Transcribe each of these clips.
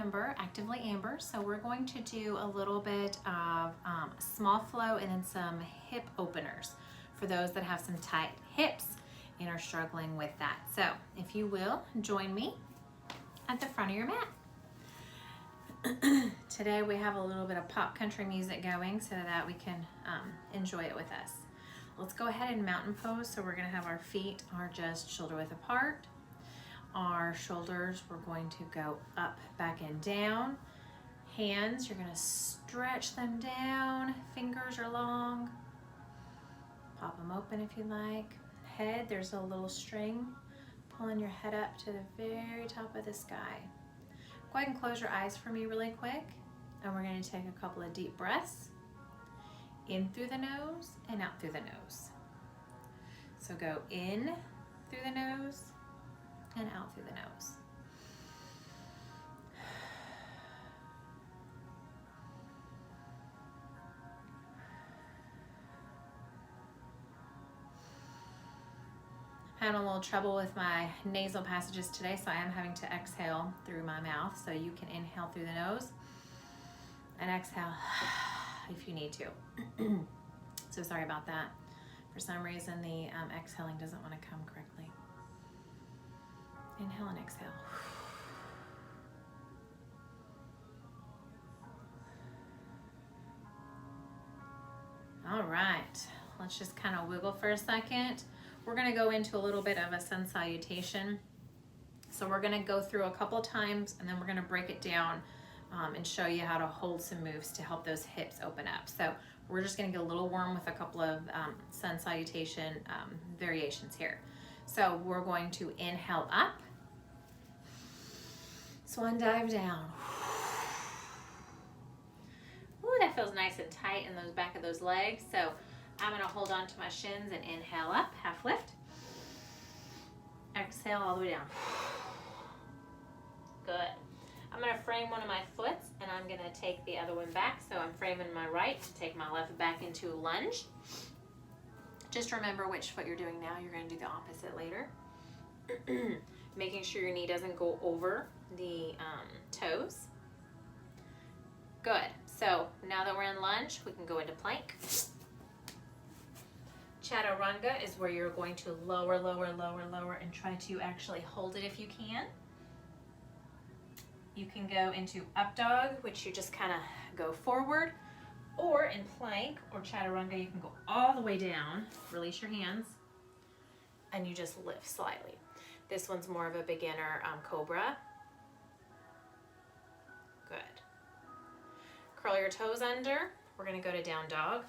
Amber, Actively Amber. So we're going to do a little bit of small flow and then some hip openers for those that have some tight hips and are struggling with that. So if you will, join me at the front of your mat. Today we have a little bit of pop country music going so that we can enjoy it with us. Let's go ahead and mountain pose. So we're going to have our feet are just shoulder width apart. Our shoulders, we're going to go up, back, and down. Hands, you're going to stretch them down. Fingers are long. Pop them open if you like. Head, there's a little string pulling your head up to the very top of the sky. Go ahead and close your eyes for me really quick. And we're going to take a couple of deep breaths. In through the nose and out through the nose. So go in through the nose and out through the nose. I had a little trouble with my nasal passages today, so I am having to exhale through my mouth. So you can inhale through the nose and exhale if you need to. So sorry about that. For some reason, the exhaling doesn't want to come correctly. Inhale and exhale. All right, let's just kind of wiggle for a second. We're going to go into a little bit of a sun salutation. So we're going to go through a couple times and then we're going to break it down and show you how to hold some moves to help those hips open up. So we're just going to get a little warm with a couple of sun salutation variations here. So we're going to inhale up, swan dive down. Ooh, that feels nice and tight in those back of those legs. So I'm going to hold on to my shins and inhale up, half lift. Exhale all the way down. Good. I'm going to frame one of my foots and I'm going to take the other one back. So I'm framing my right to take my left back into a lunge. Just remember which foot you're doing now. You're going to do the opposite later. Making sure your knee doesn't go over the toes. Good. So now that we're in lunge, we can go into plank. Chaturanga is where you're going to lower, lower, lower, lower, and try to actually hold it if you can. You can go into up dog, which you just kind of go forward, or in plank or chaturanga, you can go all the way down, release your hands, and you just lift slightly. This one's more of a beginner cobra. Good. Curl your toes under. We're going to go to down dog.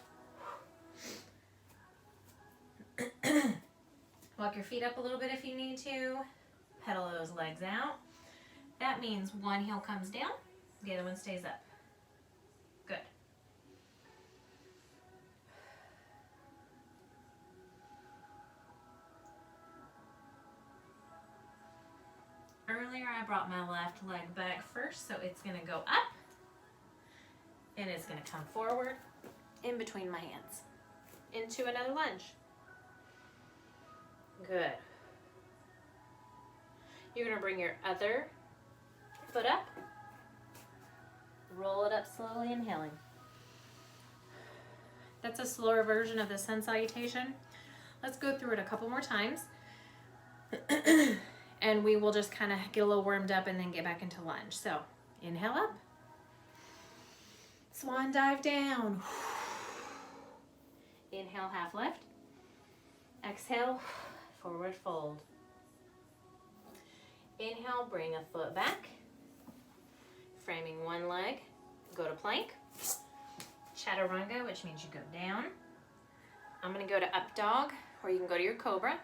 Walk your feet up a little bit if you need to. Pedal those legs out. That means one heel comes down, the other one stays up. Good. Earlier I brought my left leg back first, so it's going to go up and it's going to come forward in between my hands into another lunge. Good. You're going to bring your other foot up. Roll it up slowly, inhaling. That's a slower version of the sun salutation. Let's go through it a couple more times. And we will just kind of get a little warmed up and then get back into lunge. So inhale up. Swan dive down. Inhale, half lift. Exhale, forward fold. Inhale, bring a foot back. Framing one leg, go to plank. Chaturanga, which means you go down. I'm going to go to up dog, or you can go to your cobra.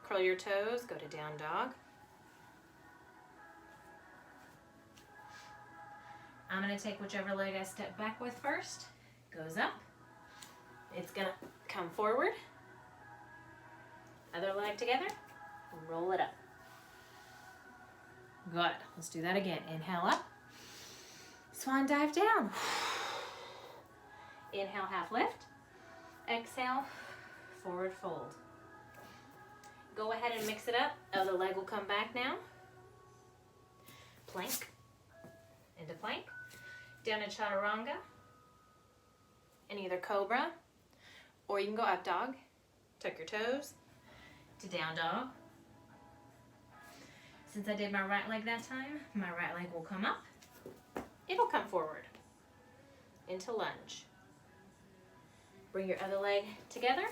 Curl your toes, go to down dog. I'm going to take whichever leg I step back with first. Goes up. It's going to come forward. Other leg together. Roll it up. Good. Let's do that again. Inhale up. Swan dive down. Inhale, half lift. Exhale, forward fold. Go ahead and mix it up. Other leg will come back now. plank, into plank, down to chaturanga, and either cobra, or you can go up dog, tuck your toes, to down dog. Since I did my right leg that time, my right leg will come up, it'll come forward, into lunge. Bring your other leg together,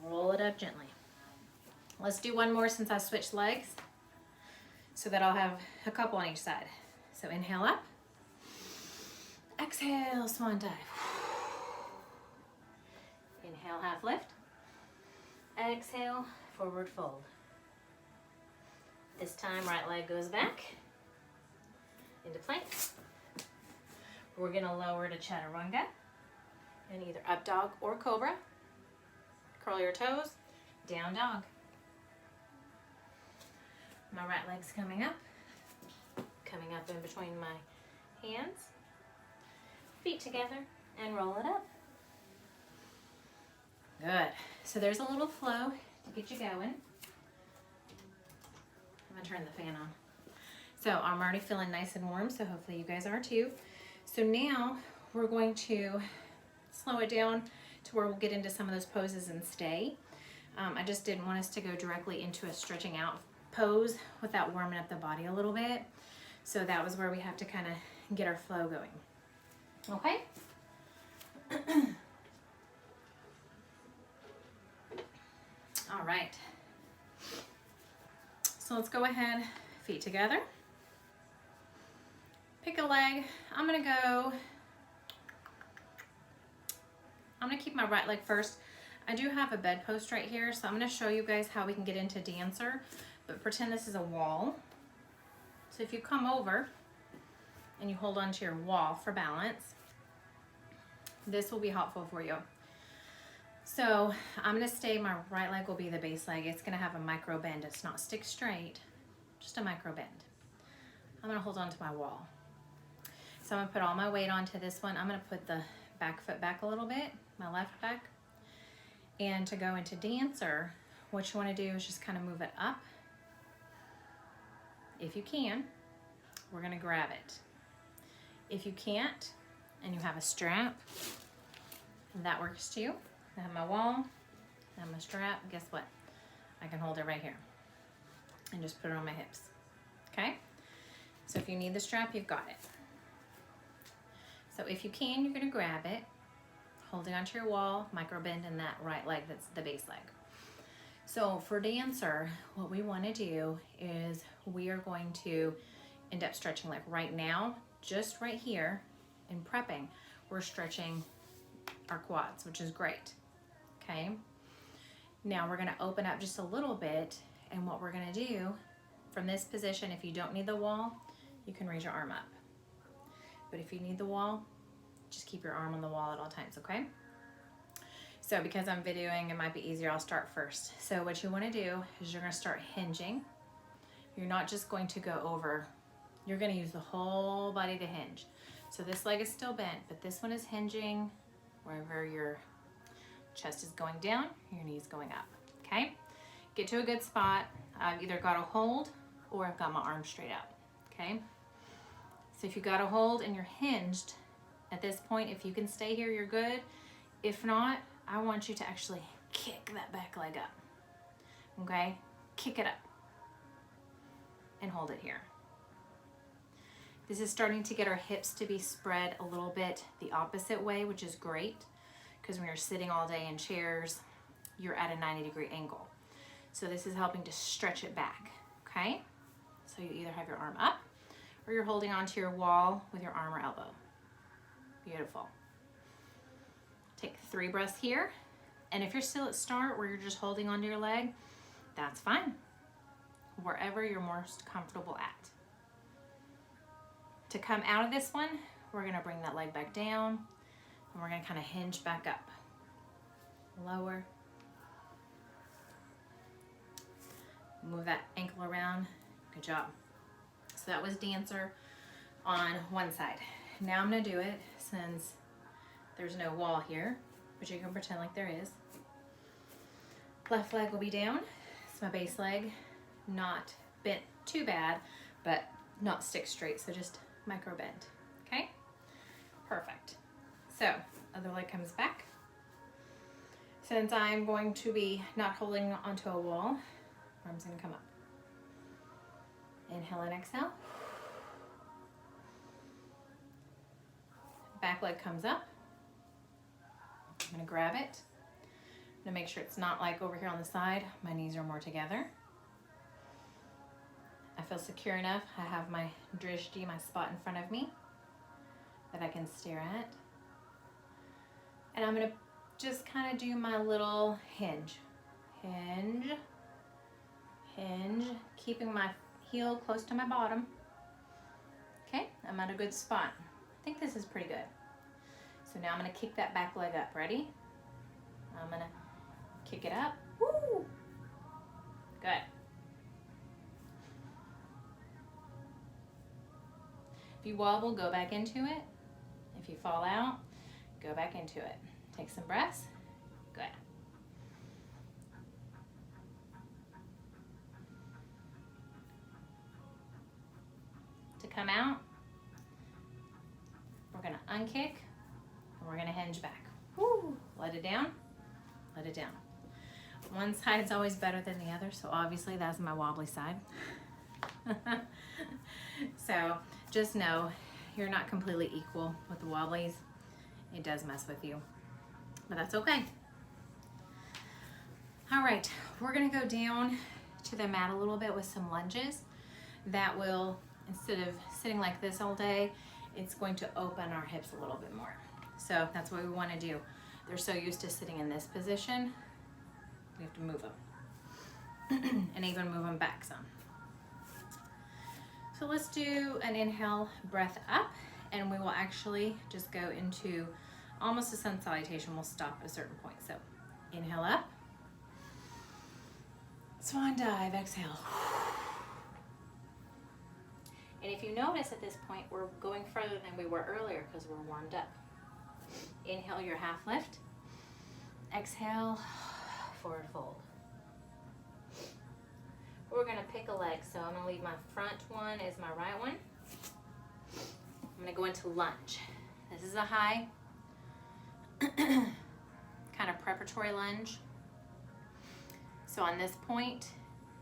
roll it up gently. Let's do one more since I switched legs, so that I'll have a couple on each side. So inhale up, exhale, swan dive. Inhale, half lift. Exhale, forward fold. This time, right leg goes back into plank. We're gonna lower to chaturanga and either up dog or cobra. Curl your toes, down dog. My right leg's coming up in between my hands. Feet together and roll it up. Good. So there's a little flow to get you going. I'm gonna turn the fan on. So I'm already feeling nice and warm, so hopefully you guys are too. So now we're going to slow it down to where we'll get into some of those poses and stay. I just didn't want us to go directly into a stretching out pose without warming up the body a little bit. So that was where we have to kind of get our flow going. Okay? All right. So let's go ahead, feet together. Pick a leg. I'm gonna keep my right leg first. I do have a bedpost right here, so I'm gonna show you guys how we can get into dancer, but pretend this is a wall. So if you come over and you hold onto your wall for balance, this will be helpful for you. So I'm gonna stay, my right leg will be the base leg. It's gonna have a micro bend. It's not stick straight, just a micro bend. I'm gonna hold on to my wall. So I'm gonna put all my weight onto this one. I'm gonna put the back foot back a little bit, my left back. And to go into dancer, what you wanna do is just kind of move it up. If you can, we're gonna grab it. If you can't, and you have a strap, and that works too. I have my wall, I have my strap, guess what? I can hold it right here and just put it on my hips, okay? So if you need the strap, you've got it. So if you can, you're gonna grab it, holding onto your wall, micro bend in that right leg, that's the base leg. So for dancer, what we wanna do is we are going to end up stretching, like right now, just right here in prepping, we're stretching our quads, which is great, okay? Now we're gonna open up just a little bit, and what we're gonna do from this position, if you don't need the wall, you can raise your arm up. But if you need the wall, just keep your arm on the wall at all times, okay? So because I'm videoing, it might be easier, I'll start first. So what you wanna do is you're gonna start hinging. You're not just going to go over, you're gonna use the whole body to hinge. So this leg is still bent, but this one is hinging wherever your chest is going down, your knees going up, okay? Get to a good spot. I've either got a hold or I've got my arm straight up, okay? So if you got a hold and you're hinged, at this point, if you can stay here, you're good. If not, I want you to actually kick that back leg up, okay? Kick it up and hold it here. This is starting to get our hips to be spread a little bit the opposite way, which is great, because when you're sitting all day in chairs, you're at a 90-degree angle. So this is helping to stretch it back, okay? So you either have your arm up or you're holding onto your wall with your arm or elbow. Beautiful. Take 3 breaths here. And if you're still at start where you're just holding onto your leg, that's fine. Wherever you're most comfortable at. To come out of this one, we're gonna bring that leg back down and we're gonna kind of hinge back up. Lower. Move that ankle around. Good job. So that was dancer on one side. Now I'm gonna do it since there's no wall here, but you can pretend like there is. Left leg will be down. It's my base leg, not bent too bad, but not stick straight, so just micro bend, okay? Perfect. So, other leg comes back. Since I'm going to be not holding onto a wall, arm's gonna come up. Inhale and exhale. Back leg comes up. I'm gonna grab it. I'm gonna make sure it's not like over here on the side. My knees are more together. I feel secure enough. I have my drishti, my spot in front of me that I can stare at. And I'm gonna just kind of do my little hinge. Hinge, hinge, keeping my heel close to my bottom. Okay, I'm at a good spot. I think this is pretty good. So now I'm gonna kick that back leg up. Ready? I'm gonna kick it up. Woo! Good. If you wobble, go back into it. If you fall out, go back into it. Take some breaths. Good. To come out, we're gonna unkick and we're gonna hinge back. Woo! Let it down, let it down. One side's always better than the other, so obviously that's my wobbly side. So just know you're not completely equal with the wobblies. It does mess with you, but that's okay. All right, we're gonna go down to the mat a little bit with some lunges. That will, instead of sitting like this all day, it's going to open our hips a little bit more. So that's what we wanna do. They're so used to sitting in this position, we have to move them and even move them back some. So let's do an inhale, breath up, and we will actually just go into almost a sun salutation. We'll stop at a certain point. So inhale up, swan dive, exhale. And if you notice at this point, we're going further than we were earlier because we're warmed up. Inhale your half lift, exhale, forward fold. We're gonna pick a leg, so I'm gonna leave my front one as my right one. I'm gonna go into lunge. This is a high, kind of preparatory lunge. So on this point,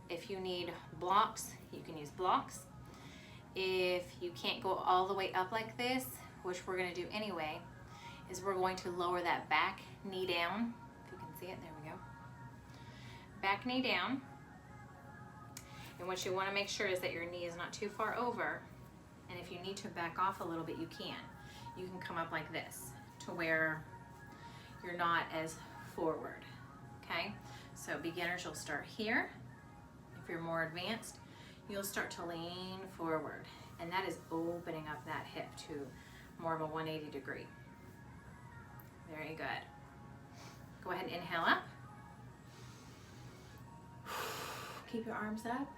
if you need blocks, you can use blocks. If you can't go all the way up like this, which we're gonna do anyway, is we're going to lower that back knee down. If you can see it, there we go. Back knee down. And what you want to make sure is that your knee is not too far over. And if you need to back off a little bit, you can. You can come up like this to where you're not as forward, okay? So beginners, you'll start here. If you're more advanced, you'll start to lean forward. And that is opening up that hip to more of a 180 degree. Very good. Go ahead and inhale up. Keep your arms up.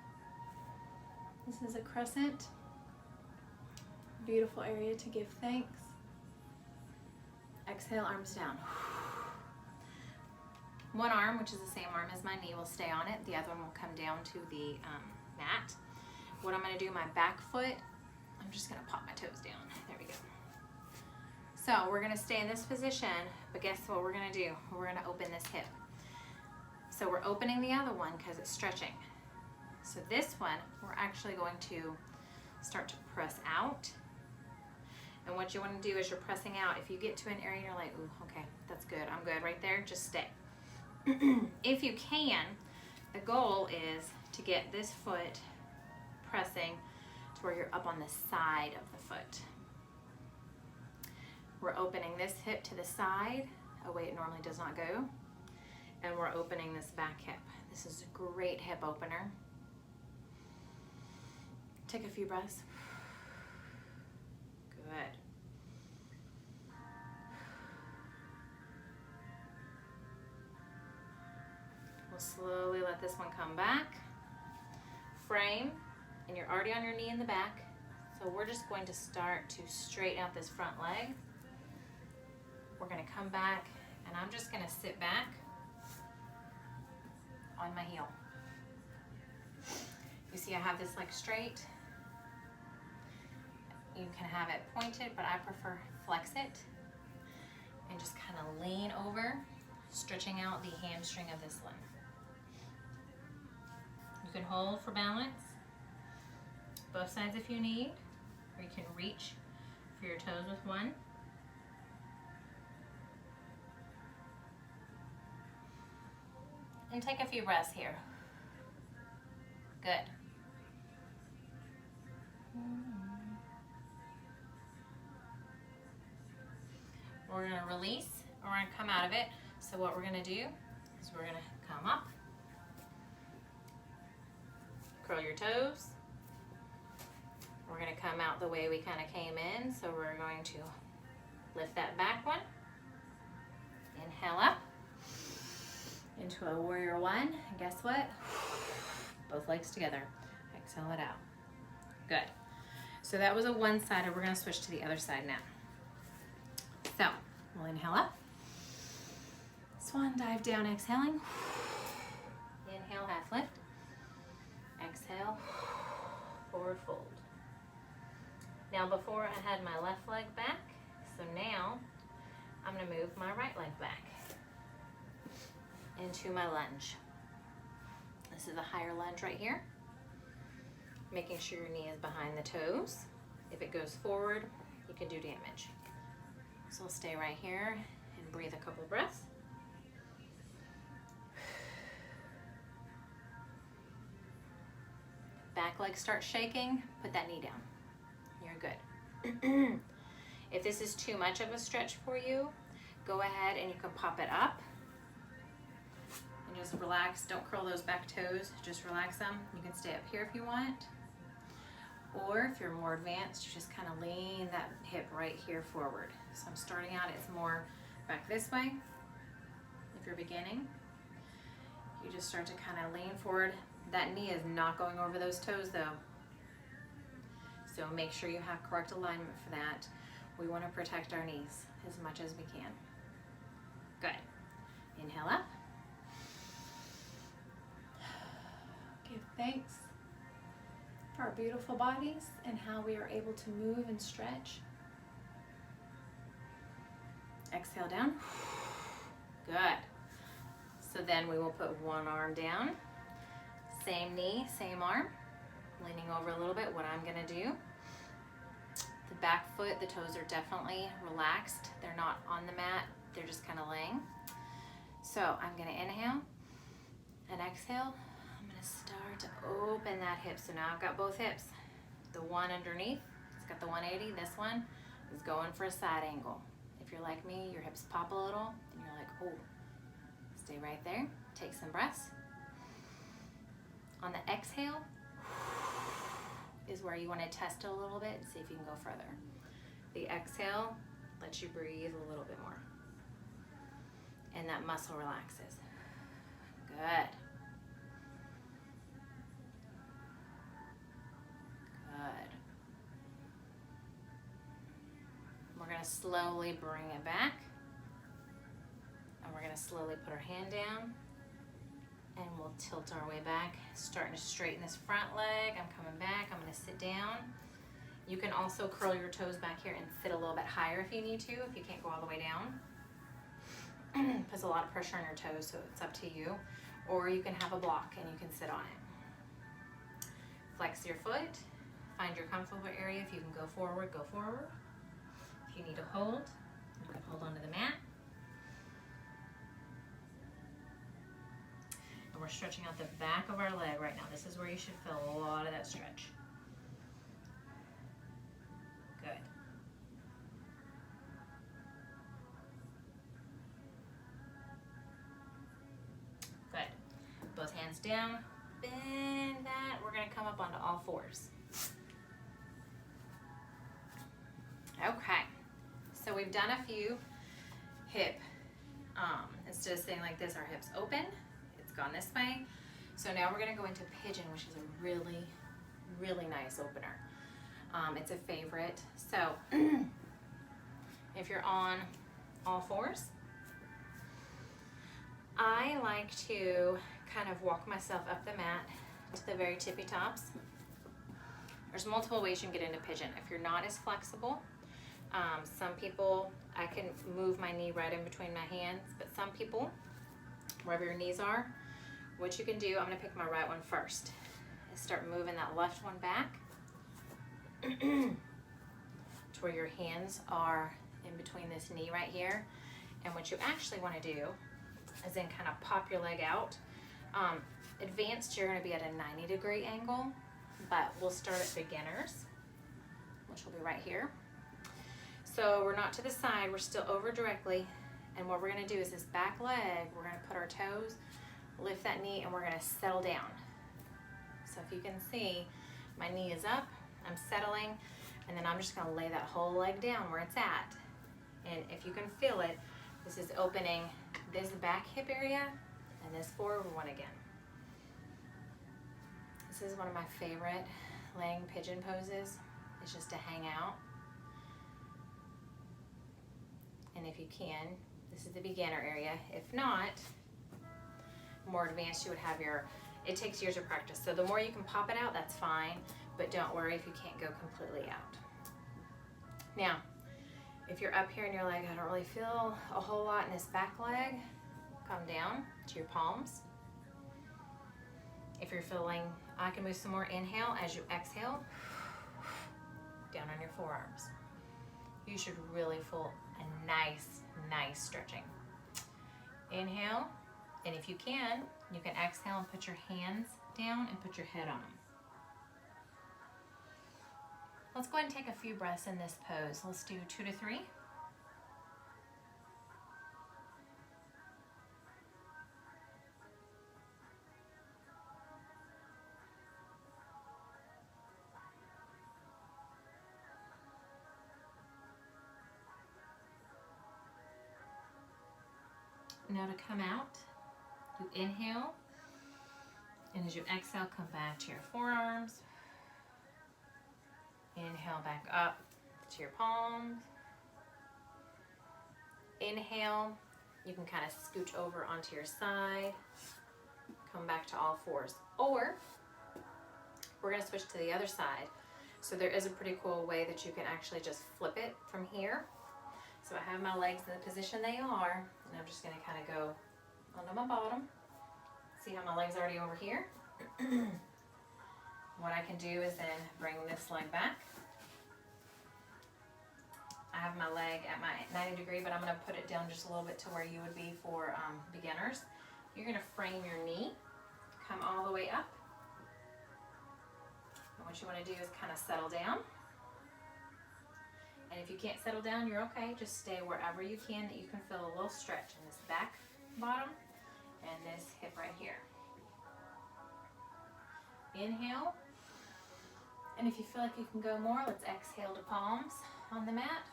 This is a crescent. Beautiful area to give thanks. Exhale, arms down. One arm, which is the same arm as my knee, will stay on it. The other one will come down to the mat. What I'm gonna do, my back foot, I'm just gonna pop my toes down. There we go. So we're gonna stay in this position, but guess what we're gonna do? We're gonna open this hip. So we're opening the other one because it's stretching. So this one, we're actually going to start to press out. And what you want to do is you're pressing out. If you get to an area and you're like, ooh, okay, that's good, I'm good right there, just stay. If you can, the goal is to get this foot pressing to where you're up on the side of the foot. We're opening this hip to the side, a way it normally does not go. And we're opening this back hip. This is a great hip opener. Take a few breaths. Good. We'll slowly let this one come back. Frame, and you're already on your knee in the back. So we're just going to start to straighten out this front leg. We're gonna come back, and I'm just gonna sit back on my heel. You see I have this leg straight. You can have it pointed, but I prefer flex it and just kind of lean over, stretching out the hamstring of this limb. You can hold for balance, both sides if you need, or you can reach for your toes with one. And take a few breaths here. Good. We're going to release, or we're going to come out of it. So what we're going to do is we're going to come up, curl your toes. We're going to come out the way we kind of came in. So we're going to lift that back one. Inhale up into a warrior one. And guess what? Both legs together. Exhale it out. Good. So that was a one-sider. We're going to switch to the other side now. So we'll inhale up. Swan dive down, exhaling. Inhale, half lift. Exhale, forward fold. Now before I had my left leg back, so now I'm going to move my right leg back into my lunge. This is a higher lunge right here. Making sure your knee is behind the toes. If it goes forward, you can do damage. So we'll stay right here and breathe a couple breaths. Back leg starts shaking, put that knee down. You're good. If this is too much of a stretch for you, go ahead and you can pop it up and just relax. Don't curl those back toes, just relax them. You can stay up here if you want. Or if you're more advanced, you just kind of lean that hip right here forward. So I'm starting out, it's more back this way. If you're beginning, you just start to kind of lean forward. That knee is not going over those toes though. So make sure you have correct alignment for that. We want to protect our knees as much as we can. Good. Inhale up. Give thanks for our beautiful bodies and how we are able to move and stretch. Exhale down. Good. So then we will put one arm down. Same knee, same arm. Leaning over a little bit, what I'm gonna do. The back foot, the toes are definitely relaxed. They're not on the mat, they're just kind of laying. So I'm gonna inhale and exhale. I'm gonna start to open that hip. So now I've got both hips. The one underneath, it's got the 180. This one is going for a side angle. If you're like me, your hips pop a little and you're like, oh, stay right there. Take some breaths. On the exhale is where you want to test it a little bit and see if you can go further. The exhale lets you breathe a little bit more. And that muscle relaxes. Good. Good. We're going to slowly bring it back. And we're going to slowly put our hand down. And we'll tilt our way back, starting to straighten this front leg. I'm coming back, I'm gonna sit down. You can also curl your toes back here and sit a little bit higher if you need to, if you can't go all the way down. Puts a lot of pressure on your toes, so it's up to you. Or you can have a block and you can sit on it. Flex your foot, find your comfortable area. If you can go forward, go forward. If you need to hold, you can hold onto the mat. We're stretching out the back of our leg right now. This is where you should feel a lot of that stretch. Good. Good. Both hands down. Bend that. We're going to come up onto all fours. Okay. So we've done a few hip. Instead of sitting like this, our hips open. Gone this way. So now we're going to go into pigeon, which is a really, really nice opener. It's a favorite. So if you're on all fours, I like to kind of walk myself up the mat to the very tippy tops. There's multiple ways you can get into pigeon. If you're not as flexible, some people, I can move my knee right in between my hands, but some people, wherever your knees are, what you can do, I'm gonna pick my right one first, is start moving that left one back to where your hands are in between this knee right here. And what you actually wanna do is then kind of pop your leg out. Advanced, you're gonna be at a 90-degree angle, but we'll start at beginners, which will be right here. So we're not to the side, we're still over directly. And what we're gonna do is this back leg, we're gonna put our toes, lift that knee, and we're gonna settle down. So if you can see, my knee is up, I'm settling, and then I'm just gonna lay that whole leg down where it's at. And if you can feel it, this is opening this back hip area and this forward one again. This is one of my favorite laying pigeon poses. It's just to hang out. And if you can, this is the beginner area. If not, more advanced, you would have your, it takes years of practice. So the more you can pop it out, that's fine, but don't worry if you can't go completely out. Now, if you're up here and you're like, I don't really feel a whole lot in this back leg, come down to your palms. If you're feeling, I can move some more. Inhale as you exhale, down on your forearms. You should really feel a nice stretching. Inhale, and if you can exhale and put your hands down and put your head on them. Let's go ahead and take a few breaths in this pose. Let's do 2 to 3. Now to come out, you inhale, and as you exhale, come back to your forearms. Inhale back up to your palms. Inhale, you can kind of scooch over onto your side, come back to all fours. Or we're gonna switch to the other side. So there is a pretty cool way that you can actually just flip it from here. So I have my legs in the position they are, and I'm just gonna kind of go onto my bottom. See how my leg's already over here? What I can do is then bring this leg back. I have my leg at my 90-degree, but I'm gonna put it down just a little bit to where you would be for beginners. You're gonna frame your knee, come all the way up. And what you wanna do is kind of settle down. And if you can't settle down, you're okay. Just stay wherever you can that you can feel a little stretch in this back bottom and this hip right here. Inhale. And if you feel like you can go more, let's exhale to palms on the mat.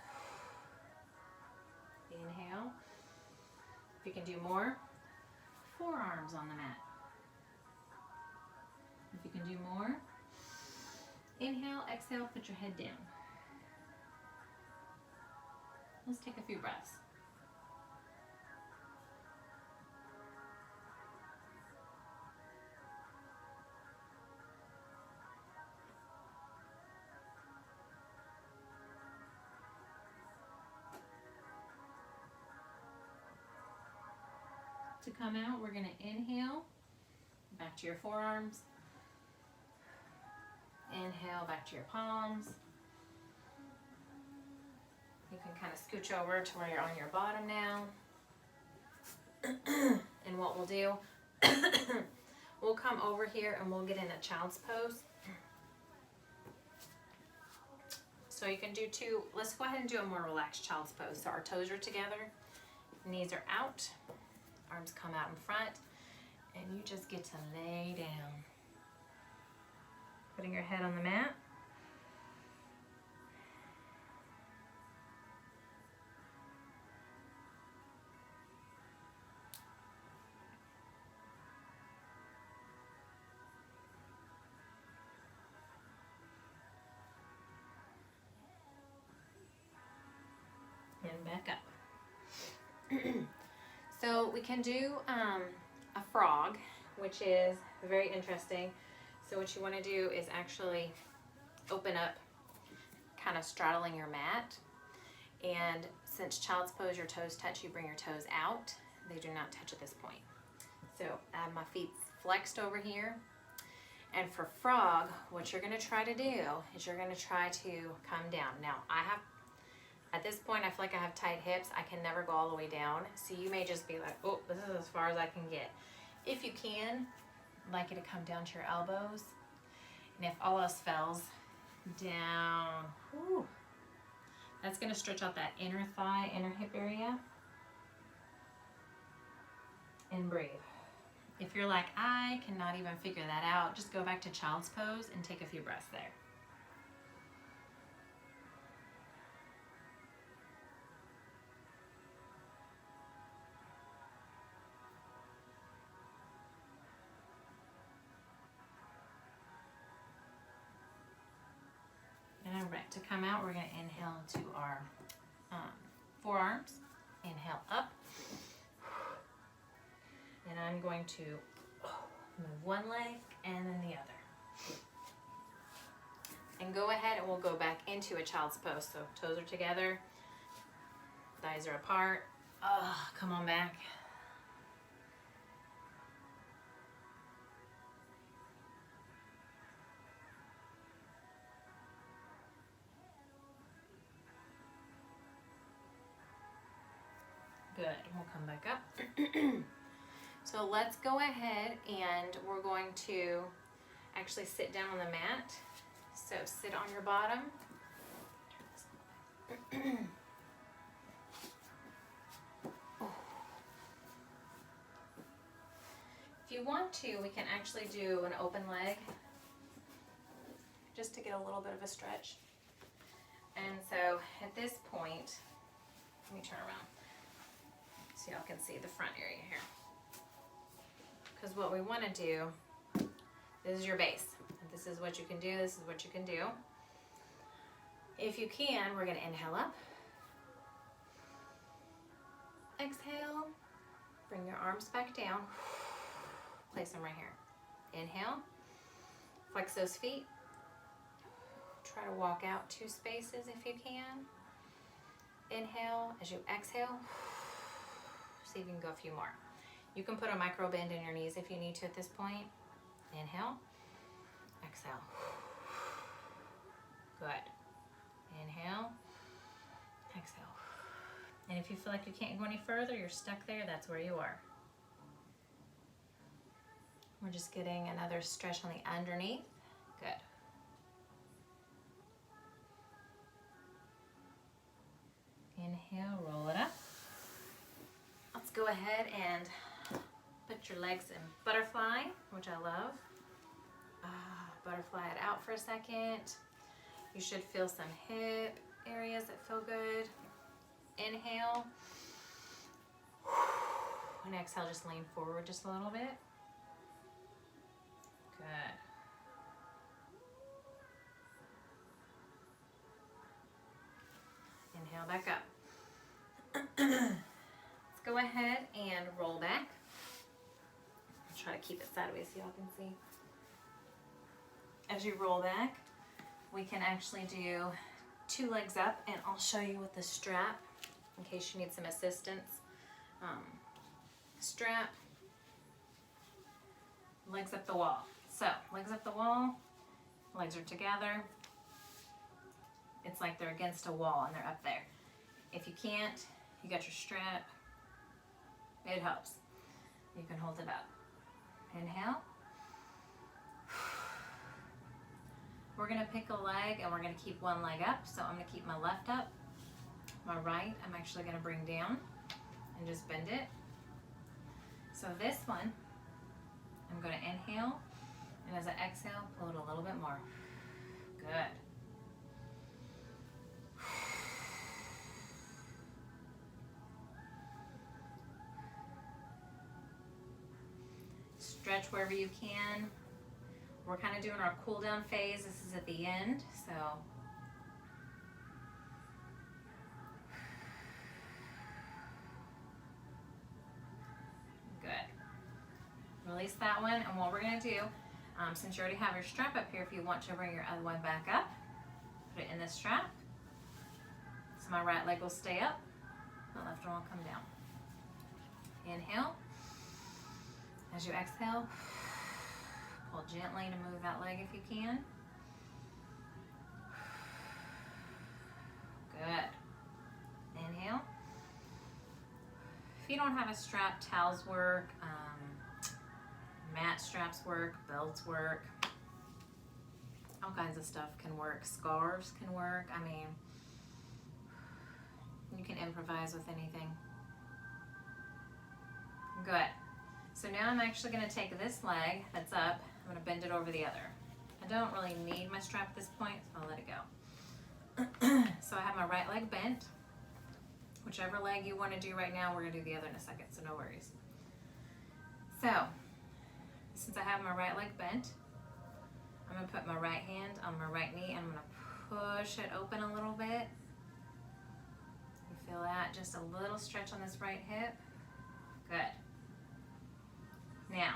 Inhale. If you can do more, forearms on the mat. If you can do more, inhale, exhale, put your head down. Let's take a few breaths. To come out, we're going to inhale, back to your forearms. Inhale, back to your palms. You can kind of scooch over to where you're on your bottom now. And what we'll do, we'll come over here and we'll get in a child's pose. So you can do two, let's go ahead and do a more relaxed child's pose. So our toes are together, knees are out, arms come out in front, and you just get to lay down. Putting your head on the mat. And back up. So we can do a frog, which is very interesting. So what you want to do is actually open up, kind of straddling your mat. And since child's pose, your toes touch, you bring your toes out. They do not touch at this point. So I have my feet flexed over here. And for frog, what you're gonna try to do is you're gonna try to come down. Now at this point, I feel like I have tight hips. I can never go all the way down. So you may just be like, oh, this is as far as I can get. If you can, I'd like you to come down to your elbows. And if all else fails, down. Whew. That's gonna stretch out that inner thigh, inner hip area. And breathe. If you're like, I cannot even figure that out, just go back to child's pose and take a few breaths there. And all right, to come out, we're gonna inhale to our forearms. Inhale up. And I'm going to move one leg and then the other. And go ahead and we'll go back into a child's pose. So toes are together, thighs are apart. Oh, come on back. Good, we'll come back up. So let's go ahead and we're going to actually sit down on the mat. So sit on your bottom. If you want to, we can actually do an open leg just to get a little bit of a stretch. And so at this point, let me turn around so y'all can see the front area here. Because what we want to do, this is your base. This is what you can do, this is what you can do. If you can, we're going to inhale up. Exhale. Bring your arms back down. Place them right here. Inhale. Flex those feet. Try to walk out 2 spaces if you can. Inhale. As you exhale, see if you can go a few more. You can put a micro bend in your knees if you need to at this point. Inhale. Exhale. Good. Inhale. Exhale. And if you feel like you can't go any further, you're stuck there, that's where you are. We're just getting another stretch on the underneath. Good. Inhale, roll it up. Let's go ahead and put your legs in butterfly, which I love. Butterfly it out for a second. You should feel some hip areas that feel good. Inhale. And exhale, just lean forward just a little bit. Good. Inhale back up. Let's go ahead and roll back. I'll try to keep it sideways so y'all can see. As you roll back, we can actually do 2 legs up, and I'll show you with the strap in case you need some assistance. Strap, legs up the wall. So, legs up the wall, legs are together. It's like they're against a wall and they're up there. If you can't, you got your strap. It helps. You can hold it up. Inhale. We're gonna pick a leg and we're gonna keep one leg up. So I'm gonna keep my left up. My right, I'm actually gonna bring down and just bend it. So this one, I'm gonna inhale, and as I exhale, pull it a little bit more. Good. Stretch wherever you can. We're kind of doing our cool down phase. This is at the end, so. Good. Release that one, and what we're gonna do, Since you already have your strap up here, if you want to bring your other one back up, put it in this strap. So my right leg will stay up, the left one will come down. Inhale. As you exhale, pull gently to move that leg if you can. Good. Inhale. If you don't have a strap, towels work, mat straps work, belts work, all kinds of stuff can work. Scarves can work. I mean, you can improvise with anything. Good. So now I'm actually going to take this leg that's up, I'm going to bend it over the other. I don't really need my strap at this point, so I'll let it go. So I have my right leg bent. Whichever leg you want to do right now, we're going to do the other in a second, so no worries. So, since I have my right leg bent, I'm going to put my right hand on my right knee and I'm going to push it open a little bit. You feel that? Just a little stretch on this right hip. Good. Now,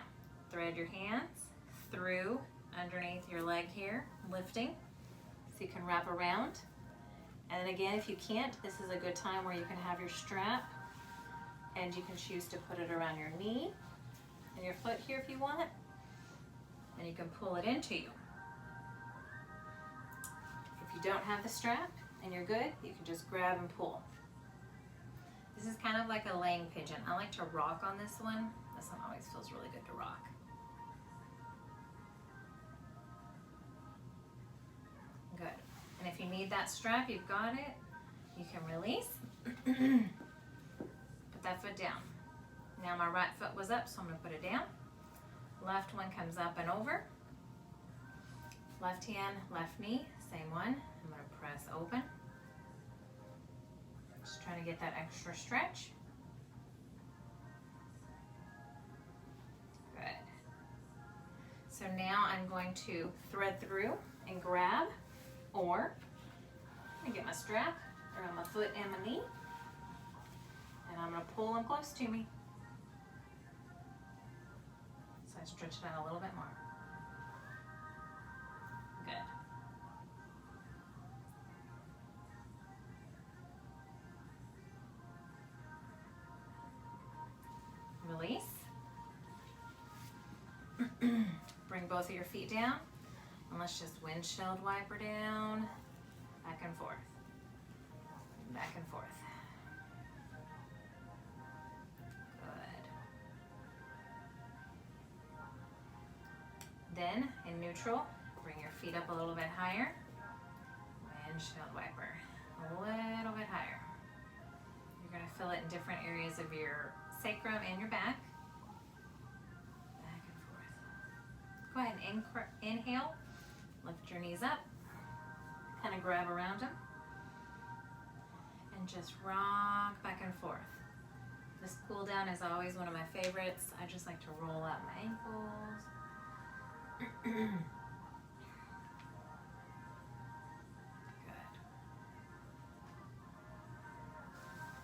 thread your hands through underneath your leg here, lifting, so you can wrap around. And then again, if you can't, this is a good time where you can have your strap and you can choose to put it around your knee and your foot here if you want, and you can pull it into you. If you don't have the strap and you're good, you can just grab and pull. This is kind of like a laying pigeon. I like to rock on this one. This one always feels really good to rock. Good. And if you need that strap, you've got it. You can release. Put that foot down. Now my right foot was up, so I'm going to put it down. Left one comes up and over. Left hand, left knee, same one. I'm going to press open. Just trying to get that extra stretch. Good. So now I'm going to thread through and grab, or I'm going to get my strap around my foot and my knee, and I'm going to pull them close to me. So I stretch it out a little bit more. Good. Release. Bring both of your feet down, and let's just windshield wiper down, back and forth, back and forth. Good. Then, in neutral, bring your feet up a little bit higher, windshield wiper, a little bit higher. You're going to feel it in different areas of your sacrum and your back. Back and forth. Go ahead and inhale, lift your knees up, kind of grab around them, and just rock back and forth. This cool down is always one of my favorites. I just like to roll out my ankles. Good.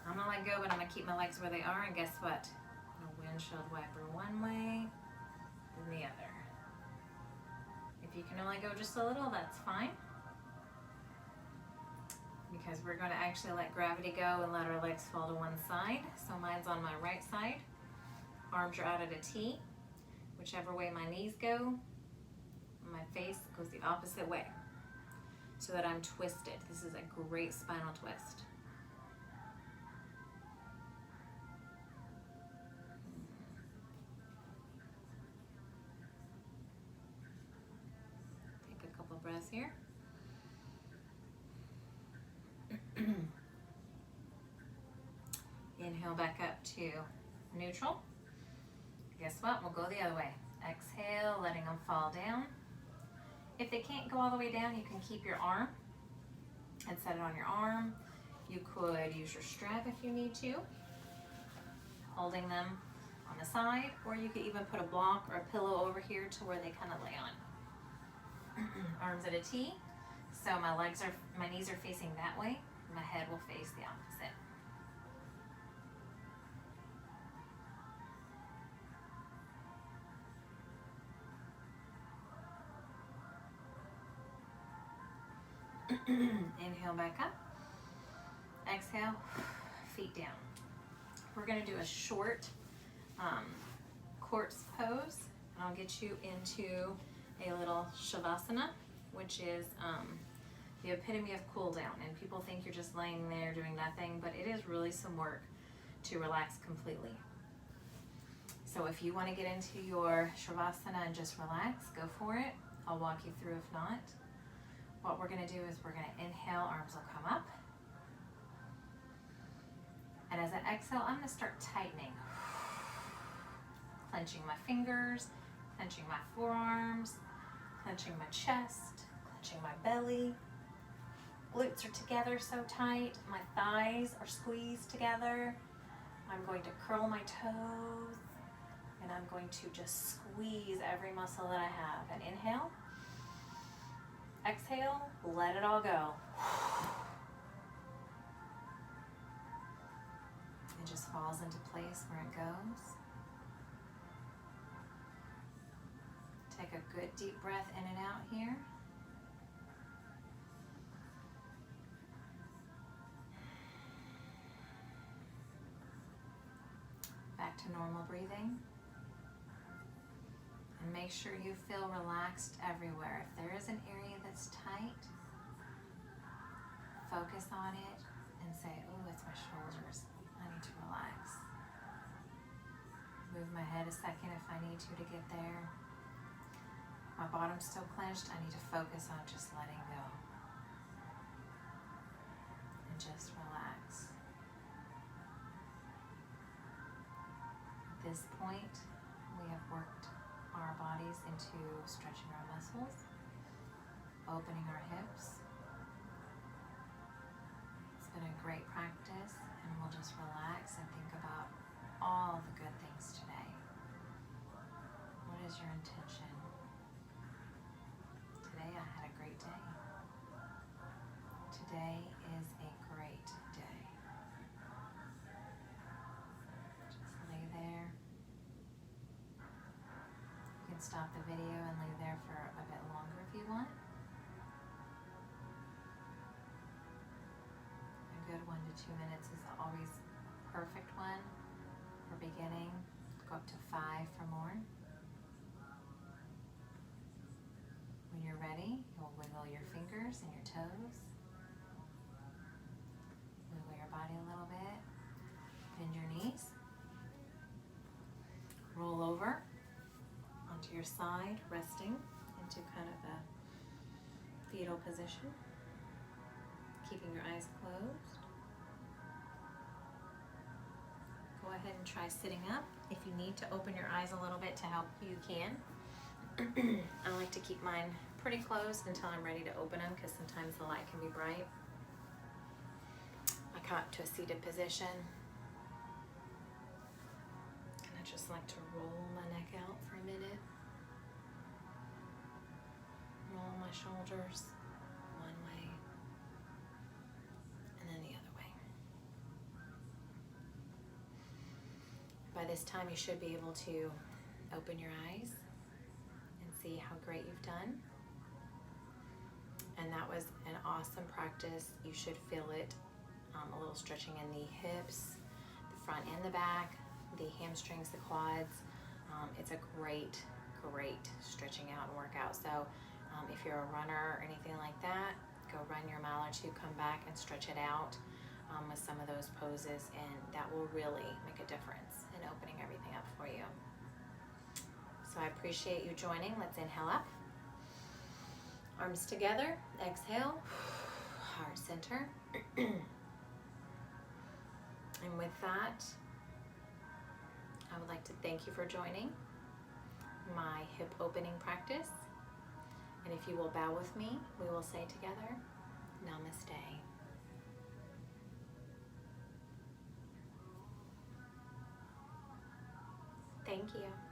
I'm gonna let go, but I'm gonna keep my legs where they are, and guess what? I'm gonna windshield wiper one way, then the other. If you can only go just a little, that's fine. Because we're gonna actually let gravity go and let our legs fall to one side. So mine's on my right side. Arms are out at a T. Whichever way my knees go, my face goes the opposite way. So that I'm twisted. This is a great spinal twist. Take a couple breaths here. Inhale back up to neutral. Guess what? We'll go the other way. Exhale, letting them fall down. If they can't go all the way down, you can keep your arm and set it on your arm. You could use your strap if you need to, holding them on the side, or you could even put a block or a pillow over here to where they kind of lay on. Arms at a T. So my knees are facing that way. My head will face the opposite. Inhale back up. Exhale, feet down. We're gonna do a short corpse pose, and I'll get you into a little shavasana, which is the epitome of cool down. And people think you're just laying there doing nothing, but it is really some work to relax completely. So if you want to get into your shavasana and just relax, go for it. I'll walk you through if not. What we're going to do is we're going to inhale, arms will come up. And as I exhale, I'm going to start tightening. Clenching my fingers, clenching my forearms, clenching my chest, clenching my belly. Glutes are together so tight. My thighs are squeezed together. I'm going to curl my toes. And I'm going to just squeeze every muscle that I have. And inhale. Exhale. Let it all go. It just falls into place where it goes. Take a good deep breath in and out here. Back to normal breathing. And make sure you feel relaxed everywhere. If there is an area that's tight, focus on it and say, oh, it's my shoulders. I need to relax. Move my head a second if I need to get there. My bottom's still clenched. I need to focus on just letting go. And just relax. At this point, we have worked our bodies into stretching our muscles, opening our hips. It's been a great practice, and we'll just relax and think about all the good things today. What is your intention? Today I had a great day. Today is a great day. Just lay there. You can stop the video and lay there for a bit longer if you want. A good 1 to 2 minutes is always a perfect one for beginning. Go up to 5 for more. When you're ready, you'll wiggle your fingers and your toes. Wiggle your body a little bit. Bend your knees. Roll over onto your side, resting into kind of a fetal position. Keeping your eyes closed. Go ahead and try sitting up. If you need to open your eyes a little bit to help, you can. I like to keep mine pretty closed until I'm ready to open them because sometimes the light can be bright. I come up to a seated position. And I just like to roll my neck out for a minute. Roll my shoulders one way and then the other way. By this time you should be able to open your eyes and see how great you've done. And that was an awesome practice. You should feel it. A little stretching in the hips, the front and the back, the hamstrings, the quads. It's a great stretching out and workout. So if you're a runner or anything like that, go run your mile or two, come back and stretch it out with some of those poses, and that will really make a difference in opening everything up for you. So I appreciate you joining. Let's inhale up. Arms together. Exhale. Heart center. And with that, I would like to thank you for joining my hip opening practice. And if you will bow with me, we will say together, Namaste. Thank you.